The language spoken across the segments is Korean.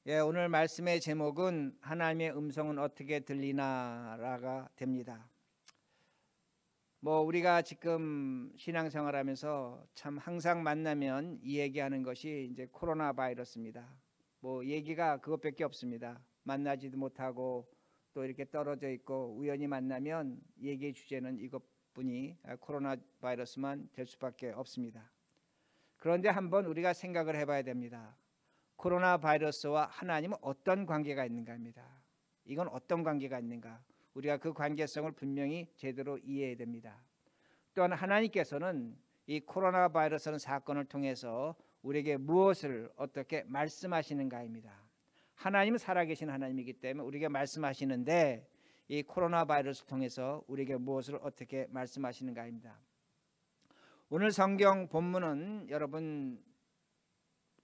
오늘 말씀의 제목은 하나님의 음성은 어떻게 들리나라가 됩니다. 우리가 지금 신앙생활하면서 참 항상 만나면 이 얘기하는 것이 이제 코로나 바이러스입니다. 얘기가 그것밖에 없습니다. 만나지도 못하고 또 이렇게 떨어져 있고 우연히 만나면 얘기의 주제는 이것뿐이 코로나 바이러스만 될 수밖에 없습니다. 그런데 한번 우리가 생각을 해봐야 됩니다. 코로나 바이러스와 하나님은 어떤 관계가 있는가 합니다. 이건 어떤 관계가 있는가? 우리가 그 관계성을 분명히 제대로 이해해야 됩니다. 또한 하나님께서는 이 코로나 바이러스라는 사건을 통해서 우리에게 무엇을 어떻게 말씀하시는가입니다. 하나님은 살아계신 하나님이기 때문에 우리에게 말씀하시는데 이 코로나 바이러스를 통해서 우리에게 무엇을 어떻게 말씀하시는가입니다. 오늘 성경 본문은 여러분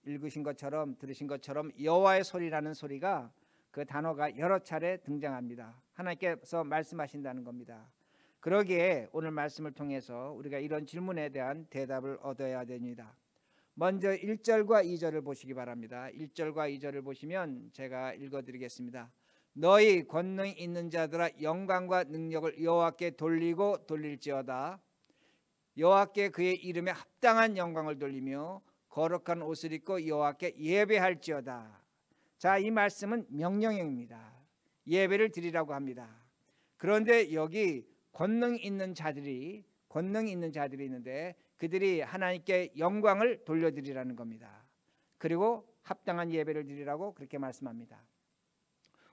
읽으신 것처럼 들으신 것처럼 여호와의 소리라는 소리가 그 단어가 여러 차례 등장합니다. 하나님께서 말씀하신다는 겁니다. 그러기에 오늘 말씀을 통해서 우리가 이런 질문에 대한 대답을 얻어야 됩니다. 먼저 1절과 2절을 보시기 바랍니다. 1절과 2절을 보시면 제가 읽어드리겠습니다. 너희 권능이 있는 자들아 영광과 능력을 여호와께 돌리고 돌릴지어다. 여호와께 그의 이름에 합당한 영광을 돌리며 거룩한 옷을 입고 여호와께 예배할지어다. 자, 이 말씀은 명령형입니다. 예배를 드리라고 합니다. 그런데 여기 권능 있는 자들이 있는데 그들이 하나님께 영광을 돌려드리라는 겁니다. 그리고 합당한 예배를 드리라고 그렇게 말씀합니다.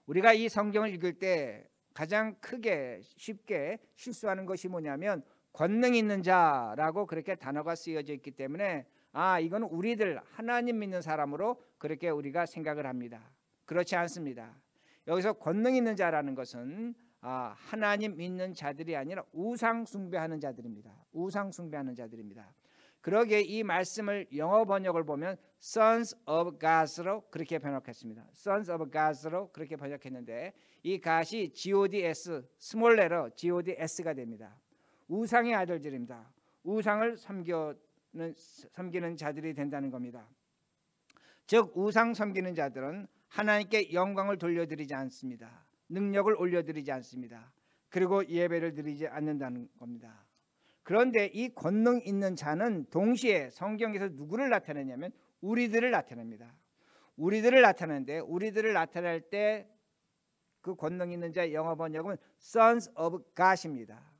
우리가 이 성경을 읽을 때 가장 크게 쉽게 실수하는 것이 뭐냐면 권능 있는 자라고 그렇게 단어가 쓰여져 있기 때문에 이거는 우리들 하나님 믿는 사람으로 그렇게 우리가 생각을 합니다. 그렇지 않습니다. 여기서 권능 있는 자라는 것은 하나님 믿는 자들이 아니라 우상 숭배하는 자들입니다. 우상 숭배하는 자들입니다. 그러기에 이 말씀을 영어 번역을 보면 Sons of Gods로 그렇게 번역했습니다. Sons of Gods로 그렇게 번역했는데 이 God이 G-O-D-S 스몰 레터 G-O-D-S가 됩니다. 우상의 아들들입니다. 우상을 섬기는 자들이 된다는 겁니다. 즉 우상 섬기는 자들은 하나님께 영광을 돌려드리지 않습니다. 능력을 올려드리지 않습니다. 그리고 예배를 드리지 않는다는 겁니다. 그런데 이 권능 있는 자는 동시에 성경에서 누구를 나타내냐면 우리들을 나타냅니다. 우리들을 나타내는데 우리들을 나타낼 때 그 권능 있는 자의 영어 번역은 Sons of God입니다.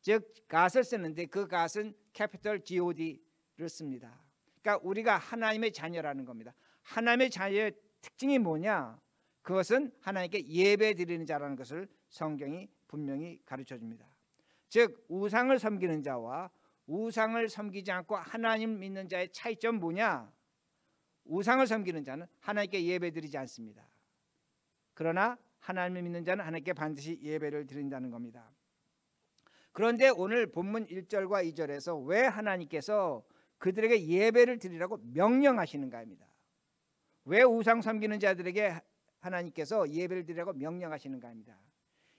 즉 God을 쓰는데 그 God은 캐피털 G-O-D를 씁니다. 그러니까 우리가 하나님의 자녀라는 겁니다. 하나님의 자녀의 특징이 뭐냐? 그것은 하나님께 예배 드리는 자라는 것을 성경이 분명히 가르쳐 줍니다. 즉 우상을 섬기는 자와 우상을 섬기지 않고 하나님 믿는 자의 차이점 뭐냐? 우상을 섬기는 자는 하나님께 예배 드리지 않습니다. 그러나 하나님을 믿는 자는 하나님께 반드시 예배를 드린다는 겁니다. 그런데 오늘 본문 1절과 2절에서 왜 하나님께서 그들에게 예배를 드리라고 명령하시는가입니다. 왜 우상 섬기는 자들에게 하나님께서 예배를 드리라고 명령하시는가입니다.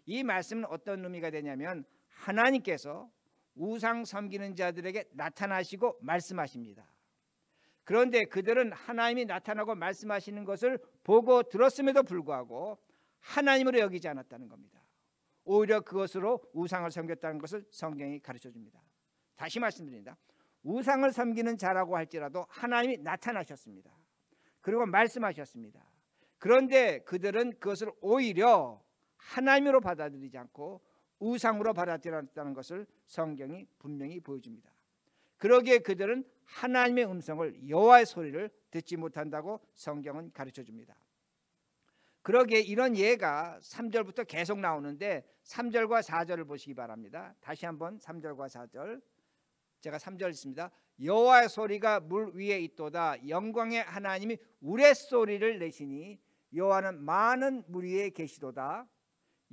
이 말씀은 어떤 의미가 되냐면 하나님께서 우상 섬기는 자들에게 나타나시고 말씀하십니다. 그런데 그들은 하나님이 나타나고 말씀하시는 것을 보고 들었음에도 불구하고 하나님으로 여기지 않았다는 겁니다. 오히려 그것으로 우상을 섬겼다는 것을 성경이 가르쳐 줍니다. 다시 말씀드립니다. 우상을 섬기는 자라고 할지라도 하나님이 나타나셨습니다. 그리고 말씀하셨습니다. 그런데 그들은 그것을 오히려 하나님으로 받아들이지 않고 우상으로 받아들였다는 것을 성경이 분명히 보여줍니다. 그러기에 그들은 하나님의 음성을 여호와의 소리를 듣지 못한다고 성경은 가르쳐 줍니다. 그러기에 이런 예가 3절부터 계속 나오는데 3절과 4절을 보시기 바랍니다. 다시 한번 3절과 4절 제가 3절 읽습니다. 여호와의 소리가 물 위에 있도다. 영광의 하나님이 우레소리를 내시니 여호와는 많은 물 위에 계시도다.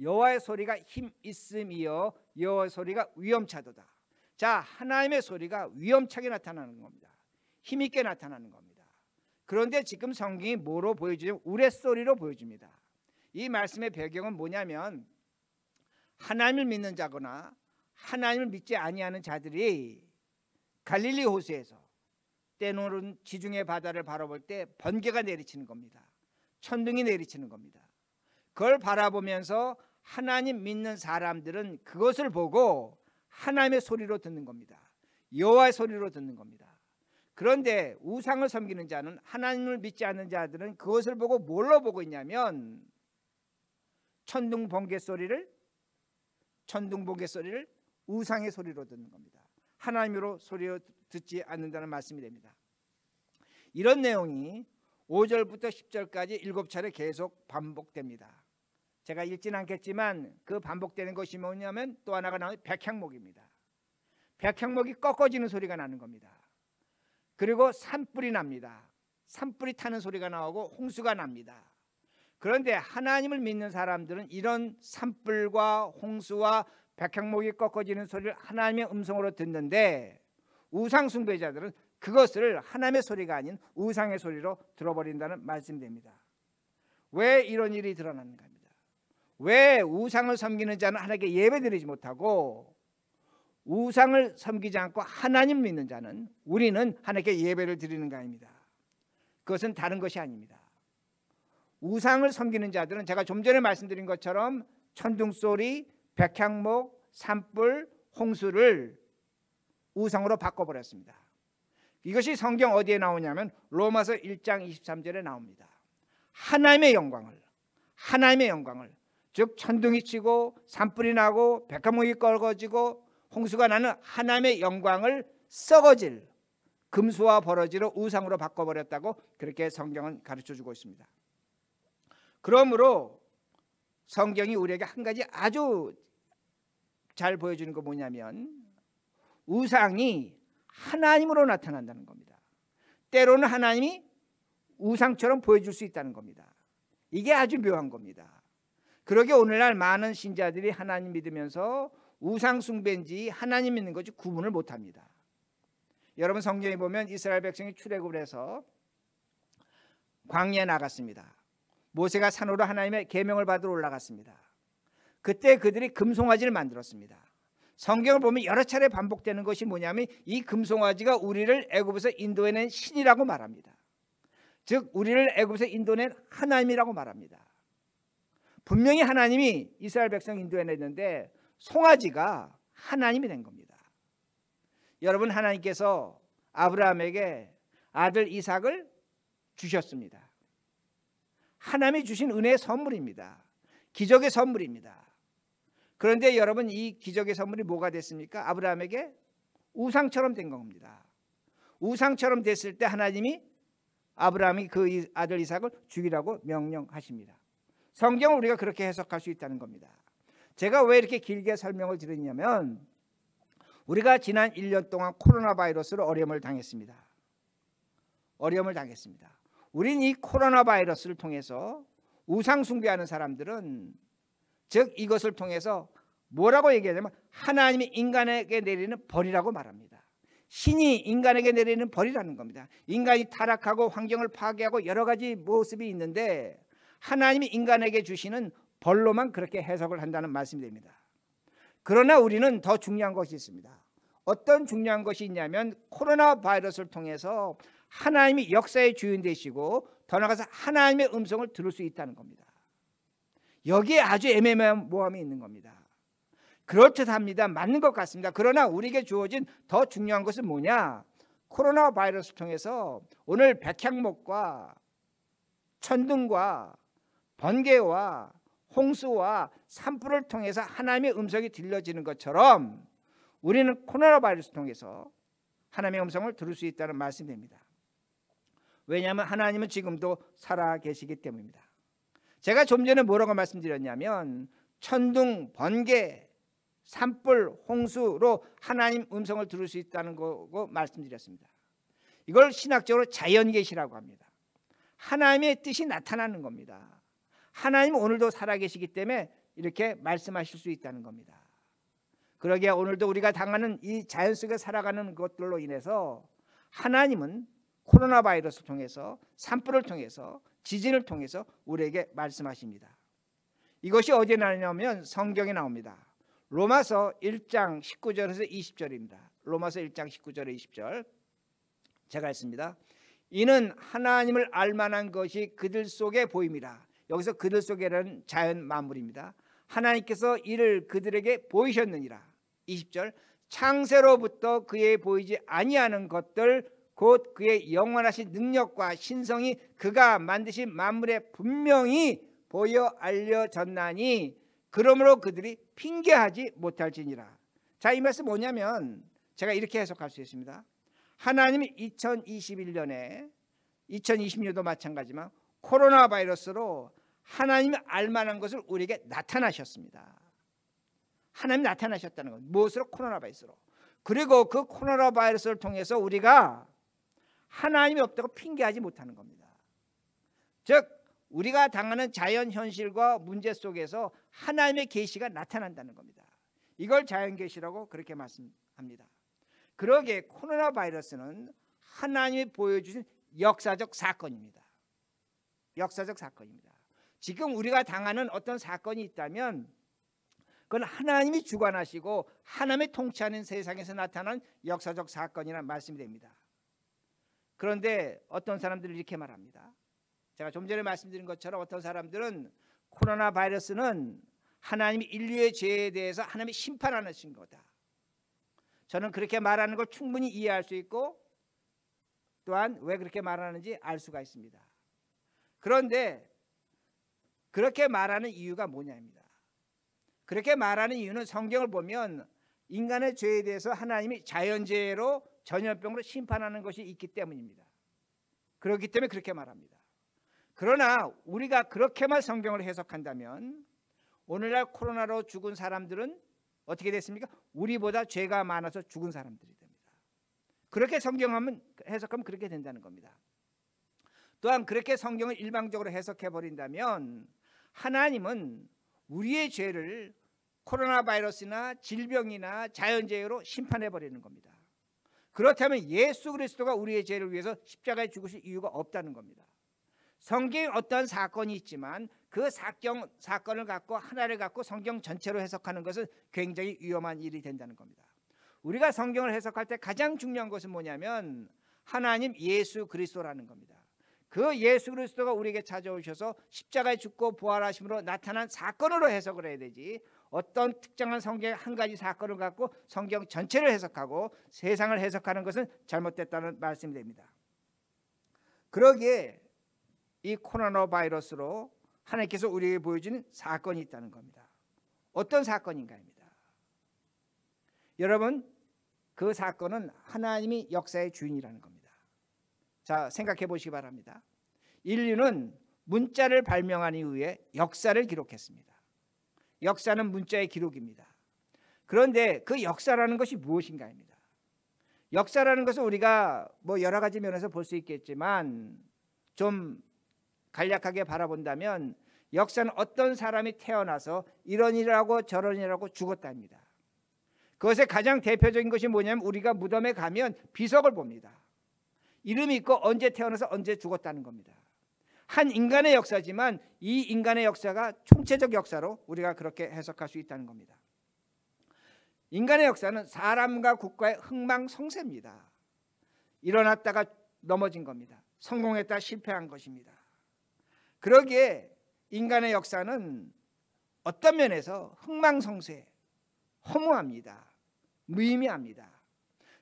여호와의 소리가 힘 있음이여 여호와의 소리가 위엄차도다. 자, 하나님의 소리가 위엄차게 나타나는 겁니다. 힘 있게 나타나는 겁니다. 그런데 지금 성경이 뭐로 보여주냐면 우레소리로 보여줍니다. 이 말씀의 배경은 뭐냐면 하나님을 믿는 자거나 하나님을 믿지 아니하는 자들이 갈릴리 호수에서 때로는 지중해 바다를 바라볼 때 번개가 내리치는 겁니다. 천둥이 내리치는 겁니다. 그걸 바라보면서 하나님 믿는 사람들은 그것을 보고 하나님의 소리로 듣는 겁니다. 여호와의 소리로 듣는 겁니다. 그런데 우상을 섬기는 자는, 하나님을 믿지 않는 자들은 그것을 보고 뭘로 보고 있냐면 천둥 번개 소리를 우상의 소리로 듣는 겁니다. 하나님으로 소리로 듣지 않는다는 말씀이 됩니다. 이런 내용이 5절부터 10절까지 7차례 계속 반복됩니다. 제가 읽지는 않겠지만 그 반복되는 것이 뭐냐면 또 하나가 나오는 백향목입니다. 백향목이 꺾어지는 소리가 나는 겁니다. 그리고 산불이 납니다. 산불이 타는 소리가 나오고 홍수가 납니다. 그런데 하나님을 믿는 사람들은 이런 산불과 홍수와 백향목이 꺾어지는 소리를 하나님의 음성으로 듣는데, 우상 숭배자들은 그것을 하나님의 소리가 아닌 우상의 소리로 들어버린다는 말씀이 됩니다. 왜 이런 일이 드러나는가 합니다. 왜 우상을 섬기는 자는 하나님께 예배드리지 못하고 우상을 섬기지 않고 하나님 믿는 자는, 우리는 하나님께 예배를 드리는가 합니다. 그것은 다른 것이 아닙니다. 우상을 섬기는 자들은 제가 좀 전에 말씀드린 것처럼 천둥소리, 백향목, 산불, 홍수를 우상으로 바꿔버렸습니다. 이것이 성경 어디에 나오냐면 로마서 1장 23절에 나옵니다. 하나님의 영광을, 즉 천둥이 치고 산불이 나고 백향목이 꺾어지고 홍수가 나는 하나님의 영광을 썩어질 금수와 버러지로 우상으로 바꿔버렸다고 그렇게 성경은 가르쳐주고 있습니다. 그러므로 성경이 우리에게 한 가지 아주 잘 보여주는 거 뭐냐면 우상이 하나님으로 나타난다는 겁니다. 때로는 하나님이 우상처럼 보여줄 수 있다는 겁니다. 이게 아주 묘한 겁니다. 그러게 오늘날 많은 신자들이 하나님 믿으면서 우상 숭배인지 하나님 믿는 것이 구분을 못합니다. 여러분 성경에 보면 이스라엘 백성이 출애굽을 해서 광야에 나갔습니다. 모세가 산으로 하나님의 계명을 받으러 올라갔습니다. 그때 그들이 금송아지를 만들었습니다. 성경을 보면 여러 차례 반복되는 것이 뭐냐면 이 금송아지가 우리를 애굽에서 인도해낸 신이라고 말합니다. 즉 우리를 애굽에서 인도해낸 하나님이라고 말합니다. 분명히 하나님이 이스라엘 백성 인도해냈는데 송아지가 하나님이 된 겁니다. 여러분 하나님께서 아브라함에게 아들 이삭을 주셨습니다. 하나님이 주신 은혜의 선물입니다. 기적의 선물입니다. 그런데 여러분 이 기적의 선물이 뭐가 됐습니까? 아브라함에게 우상처럼 된 겁니다. 우상처럼 됐을 때 하나님이 아브라함이 그 아들 이삭을 죽이라고 명령하십니다. 성경을 우리가 그렇게 해석할 수 있다는 겁니다. 제가 왜 이렇게 길게 설명을 드렸냐면 우리가 지난 1년 동안 코로나 바이러스로 어려움을 당했습니다. 우린 이 코로나 바이러스를 통해서 우상 숭배하는 사람들은 즉 이것을 통해서 뭐라고 얘기하냐면 하나님이 인간에게 내리는 벌이라고 말합니다. 신이 인간에게 내리는 벌이라는 겁니다. 인간이 타락하고 환경을 파괴하고 여러 가지 모습이 있는데 하나님이 인간에게 주시는 벌로만 그렇게 해석을 한다는 말씀이 됩니다. 그러나 우리는 더 중요한 것이 있습니다. 어떤 중요한 것이 있냐면 코로나 바이러스를 통해서 하나님이 역사의 주인 되시고 더 나아가서 하나님의 음성을 들을 수 있다는 겁니다. 여기에 아주 애매모호함이 있는 겁니다. 그렇듯 합니다. 맞는 것 같습니다. 그러나 우리에게 주어진 더 중요한 것은 뭐냐? 코로나 바이러스를 통해서 오늘 백향목과 천둥과 번개와 홍수와 산불을 통해서 하나님의 음성이 들려지는 것처럼 우리는 코로나 바이러스를 통해서 하나님의 음성을 들을 수 있다는 말씀입니다. 왜냐하면 하나님은 지금도 살아 계시기 때문입니다. 제가 좀 전에 뭐라고 말씀드렸냐면 천둥, 번개, 산불, 홍수로 하나님 음성을 들을 수 있다는 거고 말씀드렸습니다. 이걸 신학적으로 자연계시라고 합니다. 하나님의 뜻이 나타나는 겁니다. 하나님은 오늘도 살아계시기 때문에 이렇게 말씀하실 수 있다는 겁니다. 그러기에 오늘도 우리가 당하는 이 자연 속에 살아가는 것들로 인해서 하나님은 코로나 바이러스를 통해서 산불을 통해서 지진을 통해서 우리에게 말씀하십니다. 이것이 어디에 나오냐면 성경에 나옵니다. 로마서 1장 19절에서 20절입니다. 로마서 1장 19절에 20절 제가 했습니다. 이는 하나님을 알만한 것이 그들 속에 보임이라. 여기서 그들 속에는 자연 만물입니다. 하나님께서 이를 그들에게 보이셨느니라. 20절 창세로부터 그의 보이지 아니하는 것들 곧 그의 영원하신 능력과 신성이 그가 만드신 만물에 분명히 보여 알려졌나니 그러므로 그들이 핑계하지 못할지니라. 자, 이 말씀 뭐냐면 제가 이렇게 해석할 수 있습니다. 하나님이 2021년에 2020년도 마찬가지지만 코로나 바이러스로 하나님이 알만한 것을 우리에게 나타나셨습니다. 하나님이 나타나셨다는 것. 무엇으로? 코로나 바이러스로. 그리고 그 코로나 바이러스를 통해서 우리가 하나님이 없다고 핑계하지 못하는 겁니다. 즉 우리가 당하는 자연 현실과 문제 속에서 하나님의 계시가 나타난다는 겁니다. 이걸 자연 계시라고 그렇게 말씀합니다. 그러기에 코로나 바이러스는 하나님이 보여주신 역사적 사건입니다. 역사적 사건입니다. 지금 우리가 당하는 어떤 사건이 있다면 그건 하나님이 주관하시고 하나님의 통치하는 세상에서 나타난 역사적 사건이라는 말씀이 됩니다. 그런데 어떤 사람들은 이렇게 말합니다. 제가 좀 전에 말씀드린 것처럼 어떤 사람들은 코로나 바이러스는 하나님이 인류의 죄에 대해서 하나님이 심판하신 거다. 저는 그렇게 말하는 걸 충분히 이해할 수 있고 또한 왜 그렇게 말하는지 알 수가 있습니다. 그런데 그렇게 말하는 이유가 뭐냐입니다. 그렇게 말하는 이유는 성경을 보면 인간의 죄에 대해서 하나님이 자연재해로 전염병으로 심판하는 것이 있기 때문입니다. 그렇기 때문에 그렇게 말합니다. 그러나 우리가 그렇게만 성경을 해석한다면 오늘날 코로나로 죽은 사람들은 어떻게 됐습니까? 우리보다 죄가 많아서 죽은 사람들이 됩니다. 그렇게 성경하면 해석하면 그렇게 된다는 겁니다. 또한 그렇게 성경을 일방적으로 해석해 버린다면 하나님은 우리의 죄를 코로나 바이러스나 질병이나 자연재해로 심판해 버리는 겁니다. 그렇다면 예수 그리스도가 우리의 죄를 위해서 십자가에 죽으실 이유가 없다는 겁니다. 성경에 어떠한 사건이 있지만 그 사건을 갖고 하나를 갖고 성경 전체로 해석하는 것은 굉장히 위험한 일이 된다는 겁니다. 우리가 성경을 해석할 때 가장 중요한 것은 뭐냐면 하나님 예수 그리스도라는 겁니다. 그 예수 그리스도가 우리에게 찾아오셔서 십자가에 죽고 부활하심으로 나타난 사건으로 해석을 해야 되지, 어떤 특정한 성경의 한 가지 사건을 갖고 성경 전체를 해석하고 세상을 해석하는 것은 잘못됐다는 말씀이 됩니다. 그러기에 이 코로나 바이러스로 하나님께서 우리에게 보여주는 사건이 있다는 겁니다. 어떤 사건인가입니다. 여러분, 그 사건은 하나님이 역사의 주인이라는 겁니다. 자, 생각해 보시기 바랍니다. 인류는 문자를 발명한 이후에 역사를 기록했습니다. 역사는 문자의 기록입니다. 그런데 그 역사라는 것이 무엇인가입니다. 역사라는 것은 우리가 여러 가지 면에서 볼 수 있겠지만 좀 간략하게 바라본다면 역사는 어떤 사람이 태어나서 이런 일하고 저런 일하고 죽었답니다. 그것의 가장 대표적인 것이 뭐냐면 우리가 무덤에 가면 비석을 봅니다. 이름이 있고 언제 태어나서 언제 죽었다는 겁니다. 한 인간의 역사지만 이 인간의 역사가 총체적 역사로 우리가 그렇게 해석할 수 있다는 겁니다. 인간의 역사는 사람과 국가의 흥망성쇠입니다. 일어났다가 넘어진 겁니다. 성공했다 실패한 것입니다. 그러기에 인간의 역사는 어떤 면에서 흥망성쇠, 허무합니다. 무의미합니다.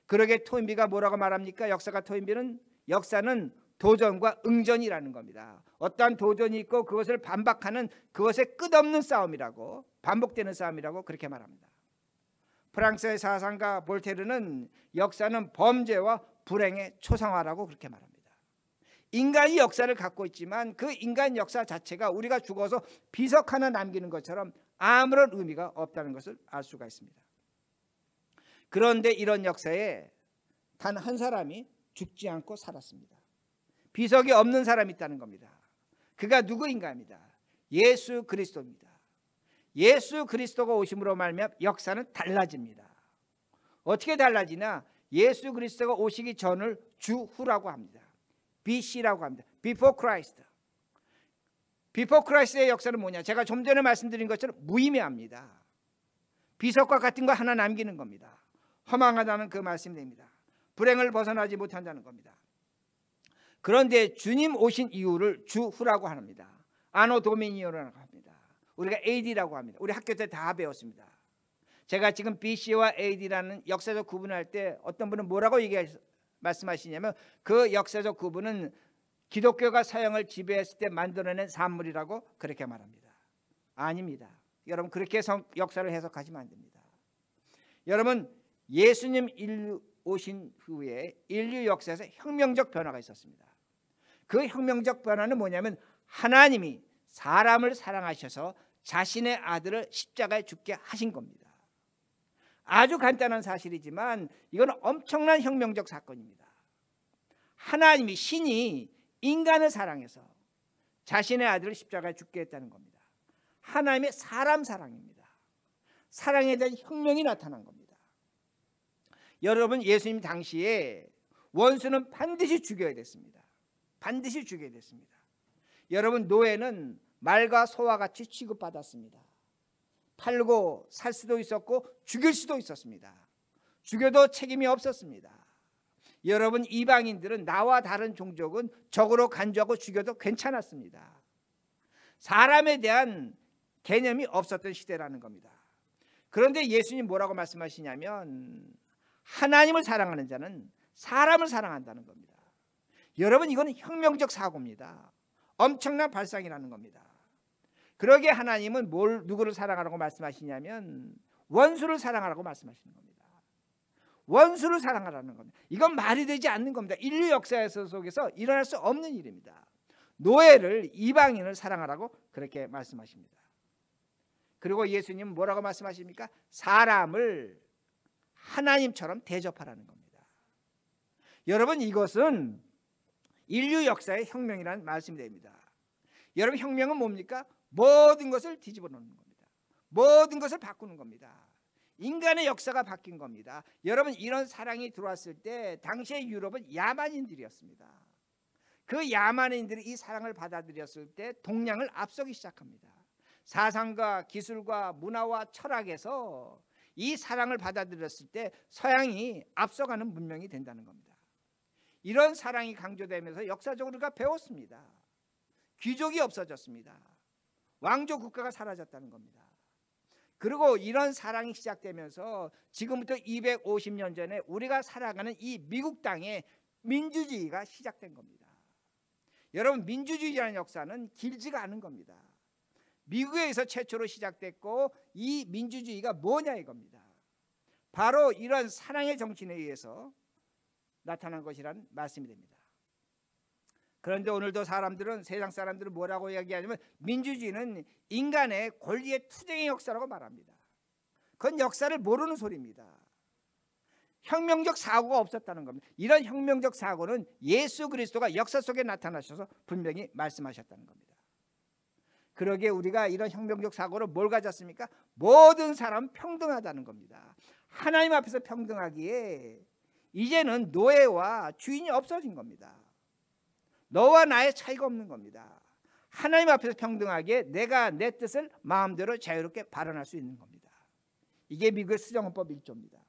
그러게 토인비가 뭐라고 말합니까? 역사는 도전과 응전이라는 겁니다. 어떠한 도전이 있고 그것을 반박하는 그것의 끝없는 싸움이라고, 반복되는 싸움이라고 그렇게 말합니다. 프랑스의 사상가 볼테르는 역사는 범죄와 불행의 초상화라고 그렇게 말합니다. 인간이 역사를 갖고 있지만 그 인간 역사 자체가 우리가 죽어서 비석 하나 남기는 것처럼 아무런 의미가 없다는 것을 알 수가 있습니다. 그런데 이런 역사에 단 한 사람이 죽지 않고 살았습니다. 비석이 없는 사람이 있다는 겁니다. 그가 누구인가 합니다. 예수 그리스도입니다. 예수 그리스도가 오심으로 말미암아 역사는 달라집니다. 어떻게 달라지나? 예수 그리스도가 오시기 전을 주후라고 합니다. BC라고 합니다. Before Christ. Before Christ의 역사는 뭐냐? 제가 좀 전에 말씀드린 것처럼 무의미합니다. 비석과 같은 거 하나 남기는 겁니다. 허망하다는 그 말씀입니다. 불행을 벗어나지 못한다는 겁니다. 그런데 주님 오신 이유를 주후라고 합니다. 아노 도미니오라고 합니다. 우리가 AD라고 합니다. 우리 학교 때 다 배웠습니다. 제가 지금 BC와 AD라는 역사적 구분할 때 어떤 분은 뭐라고 말씀하시냐면 그 역사적 구분은 기독교가 서양을 지배했을 때 만들어낸 산물이라고 그렇게 말합니다. 아닙니다. 여러분 그렇게 역사를 해석하시면 안 됩니다. 여러분 예수님 인류 오신 후에 인류 역사에서 혁명적 변화가 있었습니다. 그 혁명적 변화는 뭐냐면 하나님이 사람을 사랑하셔서 자신의 아들을 십자가에 죽게 하신 겁니다. 아주 간단한 사실이지만 이건 엄청난 혁명적 사건입니다. 하나님이 신이 인간을 사랑해서 자신의 아들을 십자가에 죽게 했다는 겁니다. 하나님의 사람 사랑입니다. 사랑에 대한 혁명이 나타난 겁니다. 여러분 예수님 당시에 원수는 반드시 죽여야 됐습니다. 반드시 죽여야 됐습니다. 여러분 노예는 말과 소와 같이 취급받았습니다. 팔고 살 수도 있었고 죽일 수도 있었습니다. 죽여도 책임이 없었습니다. 여러분 이방인들은 나와 다른 종족은 적으로 간주하고 죽여도 괜찮았습니다. 사람에 대한 개념이 없었던 시대라는 겁니다. 그런데 예수님 뭐라고 말씀하시냐면 하나님을 사랑하는 자는 사람을 사랑한다는 겁니다. 여러분 이거는 혁명적 사고입니다. 엄청난 발상이라는 겁니다. 그러게 하나님은 누구를 사랑하라고 말씀하시냐면 원수를 사랑하라고 말씀하시는 겁니다. 원수를 사랑하라는 겁니다. 이건 말이 되지 않는 겁니다. 인류 역사 속에서 일어날 수 없는 일입니다. 노예를 이방인을 사랑하라고 그렇게 말씀하십니다. 그리고 예수님은 뭐라고 말씀하십니까? 사람을 하나님처럼 대접하라는 겁니다. 여러분 이것은 인류 역사의 혁명이라는 말씀이 됩니다. 여러분 혁명은 뭡니까? 모든 것을 뒤집어 놓는 겁니다. 모든 것을 바꾸는 겁니다. 인간의 역사가 바뀐 겁니다. 여러분 이런 사랑이 들어왔을 때 당시의 유럽은 야만인들이었습니다. 그 야만인들이 이 사랑을 받아들였을 때 동양을 앞서기 시작합니다. 사상과 기술과 문화와 철학에서 이 사랑을 받아들였을 때 서양이 앞서가는 문명이 된다는 겁니다. 이런 사랑이 강조되면서 역사적으로 우리가 배웠습니다. 귀족이 없어졌습니다. 왕조 국가가 사라졌다는 겁니다. 그리고 이런 사랑이 시작되면서 지금부터 250년 전에 우리가 살아가는 이 미국 땅에 민주주의가 시작된 겁니다. 여러분 민주주의라는 역사는 길지가 않은 겁니다. 미국에서 최초로 시작됐고 이 민주주의가 뭐냐 이겁니다. 바로 이런 사랑의 정신에 의해서 나타난 것이라는 말씀이 됩니다. 그런데 오늘도 세상 사람들은 뭐라고 이야기하냐면 민주주의는 인간의 권리의 투쟁의 역사라고 말합니다. 그건 역사를 모르는 소리입니다. 혁명적 사고가 없었다는 겁니다. 이런 혁명적 사고는 예수 그리스도가 역사 속에 나타나셔서 분명히 말씀하셨다는 겁니다. 그러기에 우리가 이런 혁명적 사고를 뭘 가졌습니까? 모든 사람은 평등하다는 겁니다. 하나님 앞에서 평등하기에 이제는 노예와 주인이 없어진 겁니다. 너와 나의 차이가 없는 겁니다. 하나님 앞에서 평등하게 내가 내 뜻을 마음대로 자유롭게 발언할 수 있는 겁니다. 이게 미국의 수정헌법 1조입니다.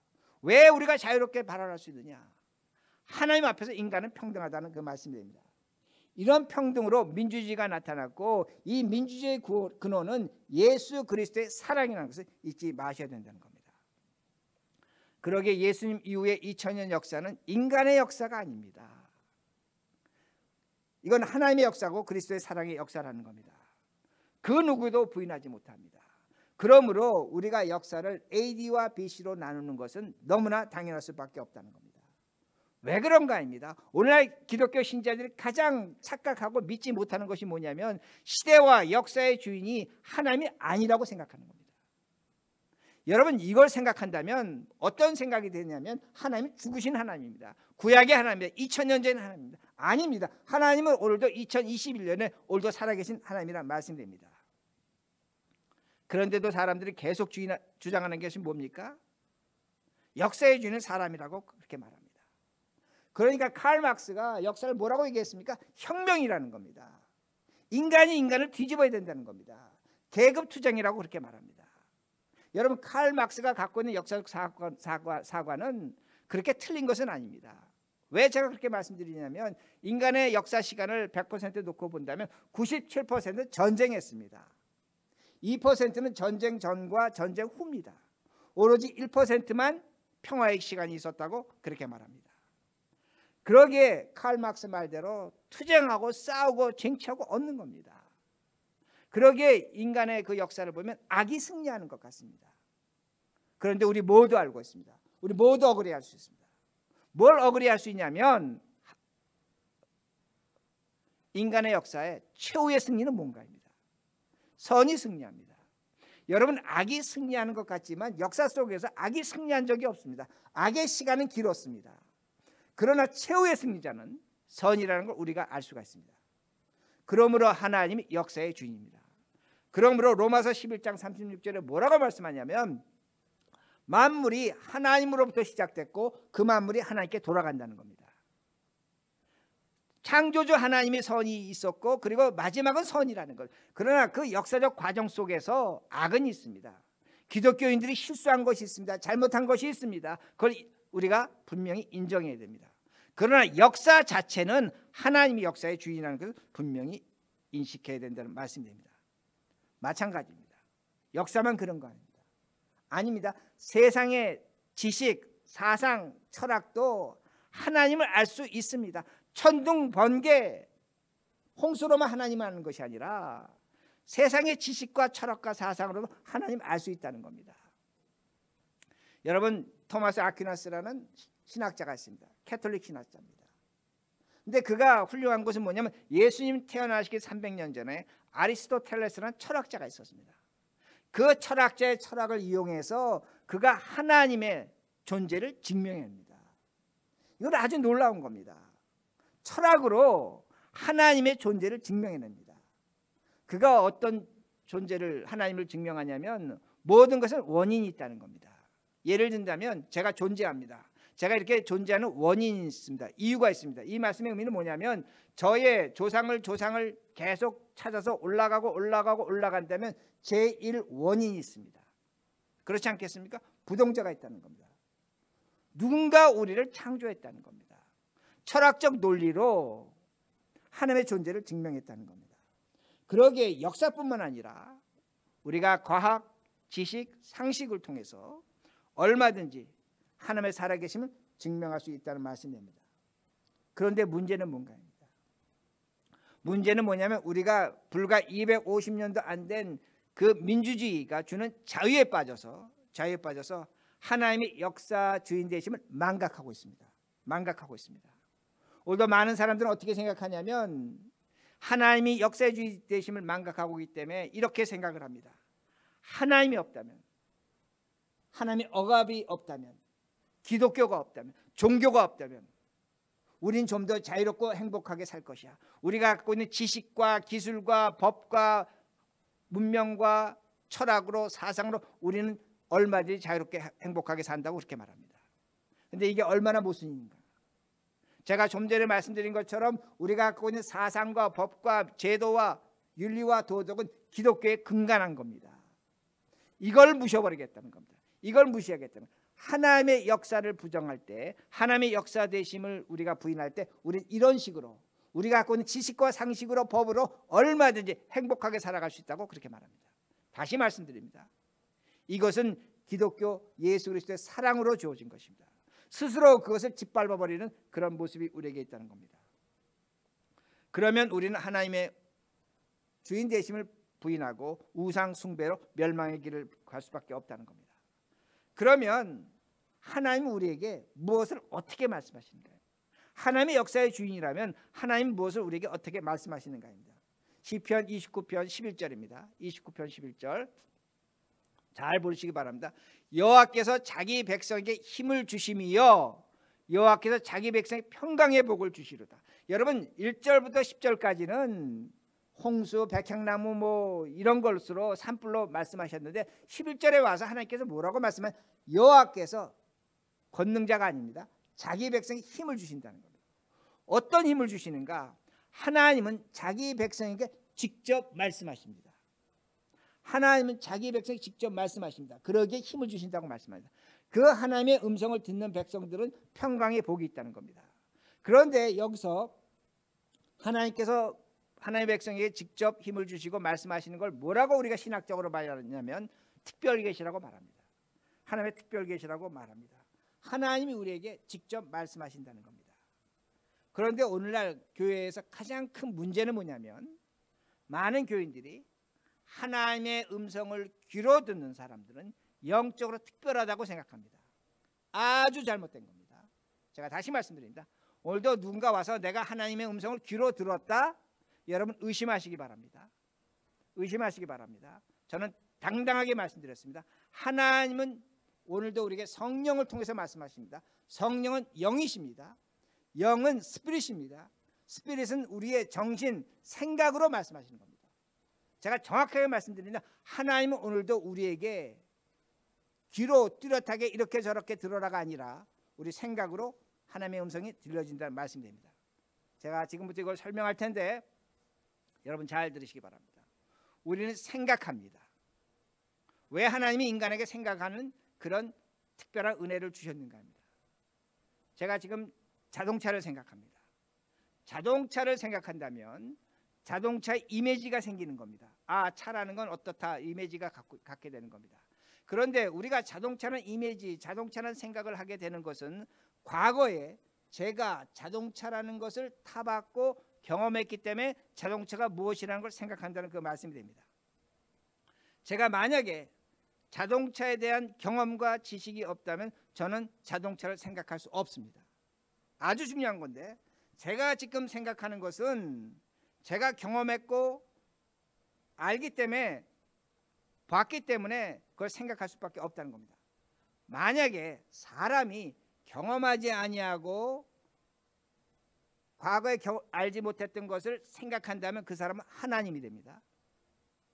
왜 우리가 자유롭게 발언할 수 있느냐? 하나님 앞에서 인간은 평등하다는 그 말씀입니다. 이런 평등으로 민주주의가 나타났고 이 민주주의의 근원은 예수 그리스도의 사랑이라는 것을 잊지 마셔야 된다는 겁니다. 그러기에 예수님 이후의 2000년 역사는 인간의 역사가 아닙니다. 이건 하나님의 역사고 그리스도의 사랑의 역사라는 겁니다. 그 누구도 부인하지 못합니다. 그러므로 우리가 역사를 AD와 BC로 나누는 것은 너무나 당연할 수밖에 없다는 겁니다. 왜 그런가 합니다. 오늘날 기독교 신자들이 가장 착각하고 믿지 못하는 것이 뭐냐면 시대와 역사의 주인이 하나님이 아니라고 생각하는 겁니다. 여러분 이걸 생각한다면 어떤 생각이 되냐면 하나님이 죽으신 하나님입니다. 구약의 하나님입니다. 2000년 전의 하나님입니다. 아닙니다. 하나님은 오늘도 2021년에 오늘도 살아계신 하나님이란 말씀됩니다. 그런데도 사람들이 계속 주장하는 것이 뭡니까? 역사의 주인은 사람이라고 그렇게 말합니다. 그러니까 칼 막스가 역사를 뭐라고 얘기했습니까? 혁명이라는 겁니다. 인간이 인간을 뒤집어야 된다는 겁니다. 계급투쟁이라고 그렇게 말합니다. 여러분 칼 막스가 갖고 있는 역사적 사과는 그렇게 틀린 것은 아닙니다. 왜 제가 그렇게 말씀드리냐면 인간의 역사 시간을 100% 놓고 본다면 97%는 전쟁했습니다. 2%는 전쟁 전과 전쟁 후입니다. 오로지 1%만 평화의 시간이 있었다고 그렇게 말합니다. 그러기에 칼 막스 말대로 투쟁하고 싸우고 쟁취하고 얻는 겁니다. 그러기에 인간의 그 역사를 보면 악이 승리하는 것 같습니다. 그런데 우리 모두 알고 있습니다. 우리 모두 억울해할 수 있습니다. 뭘 억울해할 수 있냐면 인간의 역사의 최후의 승리는 뭔가입니다. 선이 승리합니다. 여러분, 악이 승리하는 것 같지만 역사 속에서 악이 승리한 적이 없습니다. 악의 시간은 길었습니다. 그러나 최후의 승리자는 선이라는 걸 우리가 알 수가 있습니다. 그러므로 하나님이 역사의 주인입니다. 그러므로 로마서 11장 36절에 뭐라고 말씀하냐면 만물이 하나님으로부터 시작됐고 그 만물이 하나님께 돌아간다는 겁니다. 창조주 하나님의 선이 있었고 그리고 마지막은 선이라는 것. 그러나 그 역사적 과정 속에서 악은 있습니다. 기독교인들이 실수한 것이 있습니다. 잘못한 것이 있습니다. 그걸 우리가 분명히 인정해야 됩니다. 그러나 역사 자체는 하나님이 역사의 주인이라는 것을 분명히 인식해야 된다는 말씀입니다. 마찬가지입니다. 역사만 그런 거 아닙니다. 아닙니다. 세상의 지식, 사상, 철학도 하나님을 알 수 있습니다. 천둥, 번개, 홍수로만 하나님을 아는 것이 아니라 세상의 지식과 철학과 사상으로도 하나님을 알 수 있다는 겁니다. 여러분, 토마스 아퀴나스라는 신학자가 있습니다. 캐톨릭 신학자입니다. 근데 그가 훌륭한 것은 뭐냐면 예수님 태어나시기 300년 전에 아리스토텔레스라는 철학자가 있었습니다. 그 철학자의 철학을 이용해서 그가 하나님의 존재를 증명합니다. 이건 아주 놀라운 겁니다. 철학으로 하나님의 존재를 증명해냅니다. 그가 어떤 존재를 하나님을 증명하냐면 모든 것은 원인이 있다는 겁니다. 예를 든다면 제가 존재합니다. 제가 이렇게 존재하는 원인이 있습니다. 이유가 있습니다. 이 말씀의 의미는 뭐냐면 저의 조상을 계속 찾아서 올라간다면 제1 원인이 있습니다. 그렇지 않겠습니까? 부동자가 있다는 겁니다. 누군가 우리를 창조했다는 겁니다. 철학적 논리로 하나님의 존재를 증명했다는 겁니다. 그러기에 역사뿐만 아니라 우리가 과학, 지식, 상식을 통해서 얼마든지 하나님의 살아계심을 증명할 수 있다는 말씀입니다. 그런데 문제는 뭔가입니다. 문제는 뭐냐면 우리가 불과 250년도 안 된 그 민주주의가 주는 자유에 빠져서 하나님의 역사 주인 되심을 망각하고 있습니다. 오늘도 많은 사람들은 어떻게 생각하냐면 하나님이 역사의 주인 되심을 망각하고 있기 때문에 이렇게 생각을 합니다. 하나님이 없다면, 하나님의 억압이 없다면, 기독교가 없다면, 종교가 없다면 우린 좀 더 자유롭고 행복하게 살 것이야. 우리가 갖고 있는 지식과 기술과 법과 문명과 철학으로 사상으로 우리는 얼마든지 자유롭게 행복하게 산다고 그렇게 말합니다. 그런데 이게 얼마나 모순인가. 제가 좀 전에 말씀드린 것처럼 우리가 갖고 있는 사상과 법과 제도와 윤리와 도덕은 기독교에 근간한 겁니다. 이걸 무셔버리겠다는 겁니다. 이걸 무시하겠다는 겁니다. 하나님의 역사를 부정할 때, 하나님의 역사 되심을 우리가 부인할 때 우리는 이런 식으로 우리가 갖고 있는 지식과 상식으로 법으로 얼마든지 행복하게 살아갈 수 있다고 그렇게 말합니다. 다시 말씀드립니다. 이것은 기독교 예수 그리스도의 사랑으로 주어진 것입니다. 스스로 그것을 짓밟아버리는 그런 모습이 우리에게 있다는 겁니다. 그러면 우리는 하나님의 주인 되심을 부인하고 우상 숭배로 멸망의 길을 갈 수밖에 없다는 겁니다. 그러면 하나님은 우리에게 무엇을 어떻게 말씀하시는가요? 하나님의 역사의 주인이라면 하나님은 무엇을 우리에게 어떻게 말씀하시는가입니다. 시편 29편 11절입니다. 29편 11절 잘 보시기 바랍니다. 여호와께서 자기 백성에게 힘을 주심이요 여호와께서 자기 백성에게 평강의 복을 주시로다. 여러분 1절부터 10절까지는 홍수, 백향나무 뭐 이런 것으로 산불로 말씀하셨는데 11절에 와서 하나님께서 뭐라고 말씀하면 여호와께서 권능자가 아닙니다. 자기 백성에게 힘을 주신다는 겁니다. 어떤 힘을 주시는가? 하나님은 자기 백성에게 직접 말씀하십니다. 하나님은 자기 백성에게 직접 말씀하십니다. 그러기에 힘을 주신다고 말씀합니다. 그 하나님의 음성을 듣는 백성들은 평강의 복이 있다는 겁니다. 그런데 여기서 하나님께서 하나님의 백성에게 직접 힘을 주시고 말씀하시는 걸 뭐라고 우리가 신학적으로 말하냐면 특별계시라고 말합니다. 하나님의 특별계시라고 말합니다. 하나님이 우리에게 직접 말씀하신다는 겁니다. 그런데 오늘날 교회에서 가장 큰 문제는 뭐냐면 많은 교인들이 하나님의 음성을 귀로 듣는 사람들은 영적으로 특별하다고 생각합니다. 아주 잘못된 겁니다. 제가 다시 말씀드립니다. 오늘도 누군가 와서 내가 하나님의 음성을 귀로 들었다? 여러분 의심하시기 바랍니다. 의심하시기 바랍니다. 저는 당당하게 말씀드렸습니다. 하나님은 오늘도 우리에게 성령을 통해서 말씀하십니다. 성령은 영이십니다. 영은 스피릿입니다. 스피릿은 우리의 정신, 생각으로 말씀하시는 겁니다. 제가 정확하게 말씀드립니다. 하나님은 오늘도 우리에게 귀로 뚜렷하게 이렇게 저렇게 들어라가 아니라 우리 생각으로 하나님의 음성이 들려진다는 말씀입니다. 제가 지금부터 이걸 설명할 텐데 여러분 잘 들으시기 바랍니다. 우리는 생각합니다. 왜 하나님이 인간에게 생각하는 그런 특별한 은혜를 주셨는가 합니다. 제가 지금 자동차를 생각합니다. 자동차를 생각한다면 자동차의 이미지가 생기는 겁니다. 아, 차라는 건 어떻다 이미지가 갖게 되는 겁니다. 그런데 우리가 자동차는 이미지, 자동차는 생각을 하게 되는 것은 과거에 제가 자동차라는 것을 타봤고 경험했기 때문에 자동차가 무엇이라는 걸 생각한다는 그 말씀이 됩니다. 제가 만약에 자동차에 대한 경험과 지식이 없다면 저는 자동차를 생각할 수 없습니다. 아주 중요한 건데 제가 지금 생각하는 것은 제가 경험했고 알기 때문에 봤기 때문에 그걸 생각할 수밖에 없다는 겁니다. 만약에 사람이 경험하지 아니하고 과거에 알지 못했던 것을 생각한다면 그 사람은 하나님이 됩니다.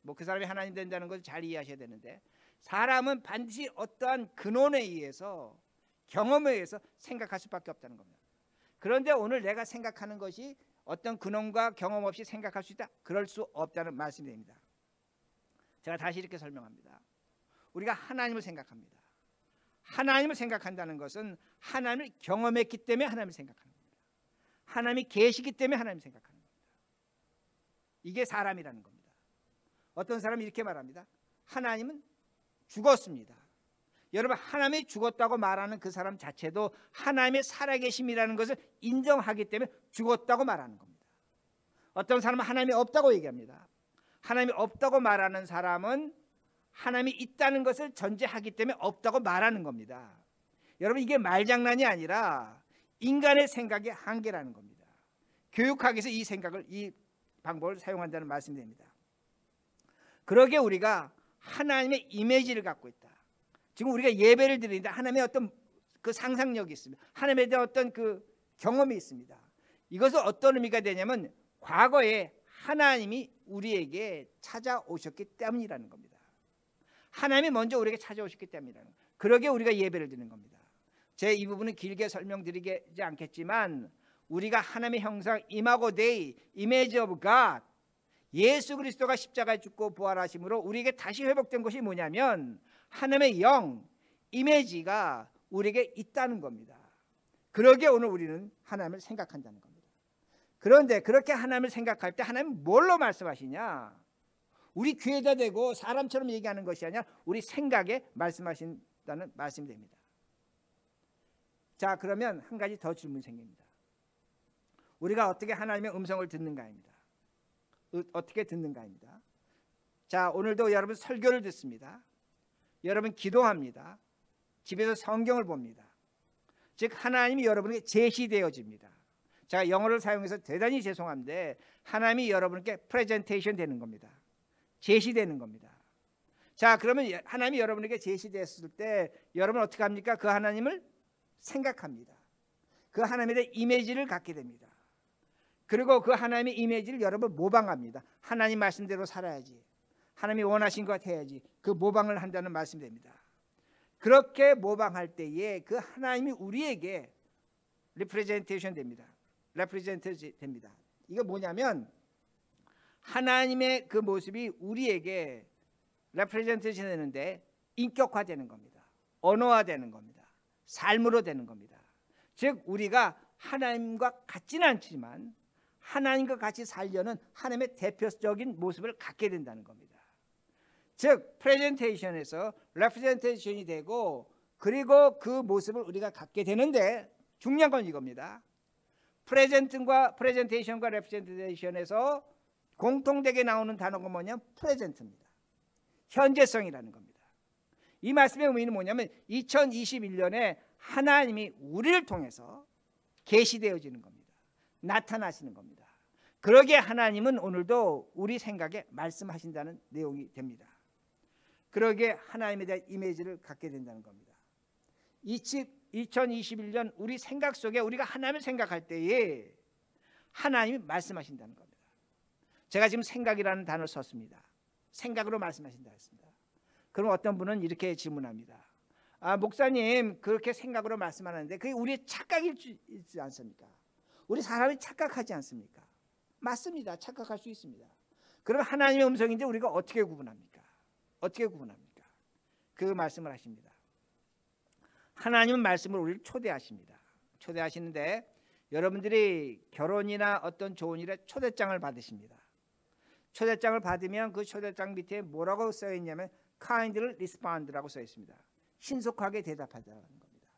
뭐 그 사람이 하나님 된다는 것을 잘 이해하셔야 되는데 사람은 반드시 어떠한 근원에 의해서 경험에 의해서 생각할 수밖에 없다는 겁니다. 그런데 오늘 내가 생각하는 것이 어떤 근원과 경험 없이 생각할 수 있다? 그럴 수 없다는 말씀이 됩니다. 제가 다시 이렇게 설명합니다. 우리가 하나님을 생각합니다. 하나님을 생각한다는 것은 하나님을 경험했기 때문에 하나님을 생각하는 겁니다. 하나님이 계시기 때문에 하나님을 생각하는 겁니다. 이게 사람이라는 겁니다. 어떤 사람이 이렇게 말합니다. 하나님은 죽었습니다. 여러분 하나님이 죽었다고 말하는 그 사람 자체도 하나님의 살아계심이라는 것을 인정하기 때문에 죽었다고 말하는 겁니다. 어떤 사람은 하나님이 없다고 얘기합니다. 하나님이 없다고 말하는 사람은 하나님이 있다는 것을 전제하기 때문에 없다고 말하는 겁니다. 여러분 이게 말장난이 아니라 인간의 생각의 한계라는 겁니다. 교육하기 위해서 이 생각을 이 방법을 사용한다는 말씀이 됩니다. 그러게 우리가 하나님의 이미지를 갖고 있다. 지금 우리가 예배를 드리는데 하나님의 어떤 그 상상력이 있습니다. 하나님에 대한 어떤 그 경험이 있습니다. 이것은 어떤 의미가 되냐면 과거에 하나님이 우리에게 찾아오셨기 때문이라는 겁니다. 하나님이 먼저 우리에게 찾아오셨기 때문이라는 겁니다. 그러게 우리가 예배를 드리는 겁니다. 제 이 부분은 길게 설명드리지 않겠지만 우리가 하나님의 형상 이마고 데이, 이미지 오브 갓, 예수 그리스도가 십자가에 죽고 부활하심으로 우리에게 다시 회복된 것이 뭐냐면 하나님의 영, 이미지가 우리에게 있다는 겁니다. 그러기에 오늘 우리는 하나님을 생각한다는 겁니다. 그런데 그렇게 하나님을 생각할 때 하나님은 뭘로 말씀하시냐? 우리 귀에다 대고 사람처럼 얘기하는 것이 아니라 우리 생각에 말씀하신다는 말씀이 됩니다. 자, 그러면 한 가지 더 질문이 생깁니다. 우리가 어떻게 하나님의 음성을 듣는가입니다. 어떻게 듣는가입니다. 자, 오늘도 여러분 설교를 듣습니다. 여러분 기도합니다. 집에서 성경을 봅니다. 즉 하나님이 여러분에게 제시되어집니다. 제가 영어를 사용해서 대단히 죄송한데 하나님이 여러분께 프레젠테이션 되는 겁니다. 제시되는 겁니다. 자, 그러면 하나님이 여러분에게 제시됐을 때 여러분 어떻게 합니까? 그 하나님을 생각합니다. 그 하나님에 대한 이미지를 갖게 됩니다. 그리고 그 하나님의 이미지를 여러분 모방합니다. 하나님 말씀대로 살아야지. 하나님이 원하신 것 해야지. 그 모방을 한다는 말씀이 됩니다. 그렇게 모방할 때에 그 하나님이 우리에게 리프레젠테이션 됩니다. 레프레젠트 됩니다. 이거 뭐냐면 하나님의 그 모습이 우리에게 레프레젠테이션 되는데 인격화되는 겁니다. 언어화되는 겁니다. 삶으로 되는 겁니다. 즉 우리가 하나님과 같지는 않지만 하나님과 같이 살려는 하나님의 대표적인 모습을 갖게 된다는 겁니다. 즉 프레젠테이션에서 레프레젠테이션이 되고 그리고 그 모습을 우리가 갖게 되는데 중요한 건 이겁니다. 프레젠테이션과 레프레젠테이션에서 공통되게 나오는 단어가 뭐냐면 프레젠트입니다. 현재성이라는 겁니다. 이 말씀의 의미는 뭐냐면 2021년에 하나님이 우리를 통해서 계시되어지는 겁니다. 나타나시는 겁니다. 그러기에 하나님은 오늘도 우리 생각에 말씀하신다는 내용이 됩니다. 그러기에 하나님에 대한 이미지를 갖게 된다는 겁니다. 2021년 우리 생각 속에 우리가 하나님을 생각할 때에 하나님이 말씀하신다는 겁니다. 제가 지금 생각이라는 단어를 썼습니다. 생각으로 말씀하신다 했습니다. 그럼 어떤 분은 이렇게 질문합니다. 목사님 그렇게 생각으로 말씀하는데 그게 우리의 착각이지 않습니까? 우리 사람이 착각하지 않습니까? 맞습니다. 착각할 수 있습니다. 그럼 하나님의 음성인지 우리가 어떻게 구분합니까? 어떻게 구분합니까? 그 말씀을 하십니다. 하나님은 말씀을 우리를 초대하십니다. 초대하시는데 여러분들이 결혼이나 어떤 좋은 일에 초대장을 받으십니다. 초대장을 받으면 그 초대장 밑에 뭐라고 써 있냐면 kindly respond라고 써 있습니다. 신속하게 대답하자는 겁니다.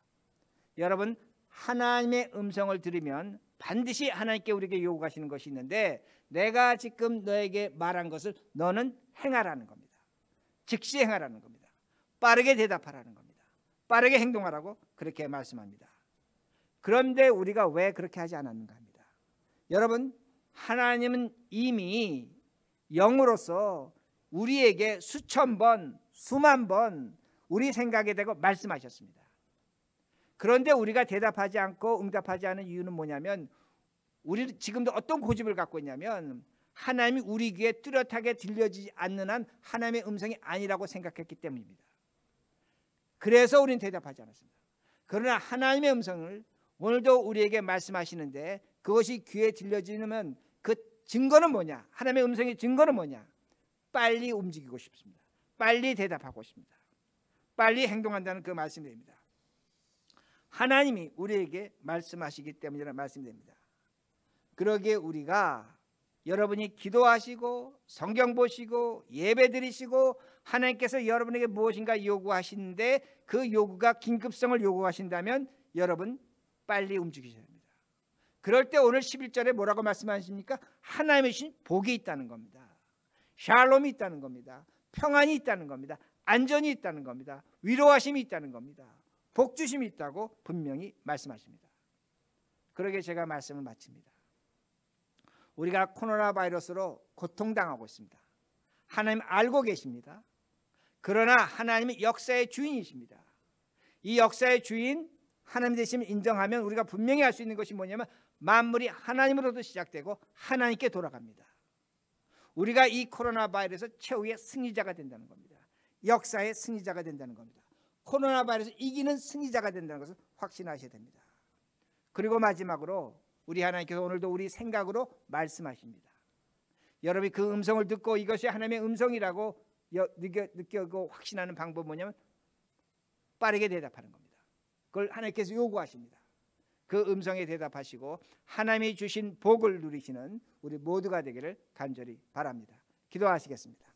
여러분 하나님의 음성을 들으면 반드시 하나님께 우리에게 요구하시는 것이 있는데 내가 지금 너에게 말한 것을 너는 행하라는 겁니다. 즉시 행하라는 겁니다. 빠르게 대답하라는 겁니다. 빠르게 행동하라고 그렇게 말씀합니다. 그런데 우리가 왜 그렇게 하지 않았는가 합니다. 여러분 하나님은 이미 영으로서 우리에게 수천 번 수만 번 우리 생각에 대고 말씀하셨습니다. 그런데 우리가 대답하지 않고 응답하지 않은 이유는 뭐냐면 우리 지금도 어떤 고집을 갖고 있냐면 하나님이 우리 귀에 뚜렷하게 들려지지 않는 한 하나님의 음성이 아니라고 생각했기 때문입니다. 그래서 우리는 대답하지 않았습니다. 그러나 하나님의 음성을 오늘도 우리에게 말씀하시는데 그것이 귀에 들려지면 그 증거는 뭐냐? 하나님의 음성의 증거는 뭐냐? 빨리 움직이고 싶습니다. 빨리 대답하고 싶습니다. 빨리 행동한다는 그 말씀입니다. 하나님이 우리에게 말씀하시기 때문이라는 말씀입니다. 그러기에 우리가 여러분이 기도하시고 성경 보시고 예배 드리시고 하나님께서 여러분에게 무엇인가 요구하시는데 그 요구가 긴급성을 요구하신다면 여러분 빨리 움직이셔야 합니다. 그럴 때 오늘 11절에 뭐라고 말씀하십니까? 하나님의 주신 복이 있다는 겁니다. 샬롬이 있다는 겁니다. 평안이 있다는 겁니다. 안전이 있다는 겁니다. 위로하심이 있다는 겁니다. 복주심이 있다고 분명히 말씀하십니다. 그러게 제가 말씀을 마칩니다. 우리가 코로나 바이러스로 고통당하고 있습니다. 하나님 알고 계십니다. 그러나 하나님은 역사의 주인이십니다. 이 역사의 주인 하나님 되심을 인정하면 우리가 분명히 할 수 있는 것이 뭐냐면 만물이 하나님으로부터 시작되고 하나님께 돌아갑니다. 우리가 이 코로나 바이러스 최후의 승리자가 된다는 겁니다. 역사의 승리자가 된다는 겁니다. 코로나 바이러스 이기는 승리자가 된다는 것을 확신하셔야 됩니다. 그리고 마지막으로 우리 하나님께서 오늘도 우리 생각으로 말씀하십니다. 여러분이 그 음성을 듣고 이것이 하나님의 음성이라고 느끼고 확신하는 방법은 뭐냐면 빠르게 대답하는 겁니다. 그걸 하나님께서 요구하십니다. 그 음성에 대답하시고 하나님이 주신 복을 누리시는 우리 모두가 되기를 간절히 바랍니다. 기도하시겠습니다.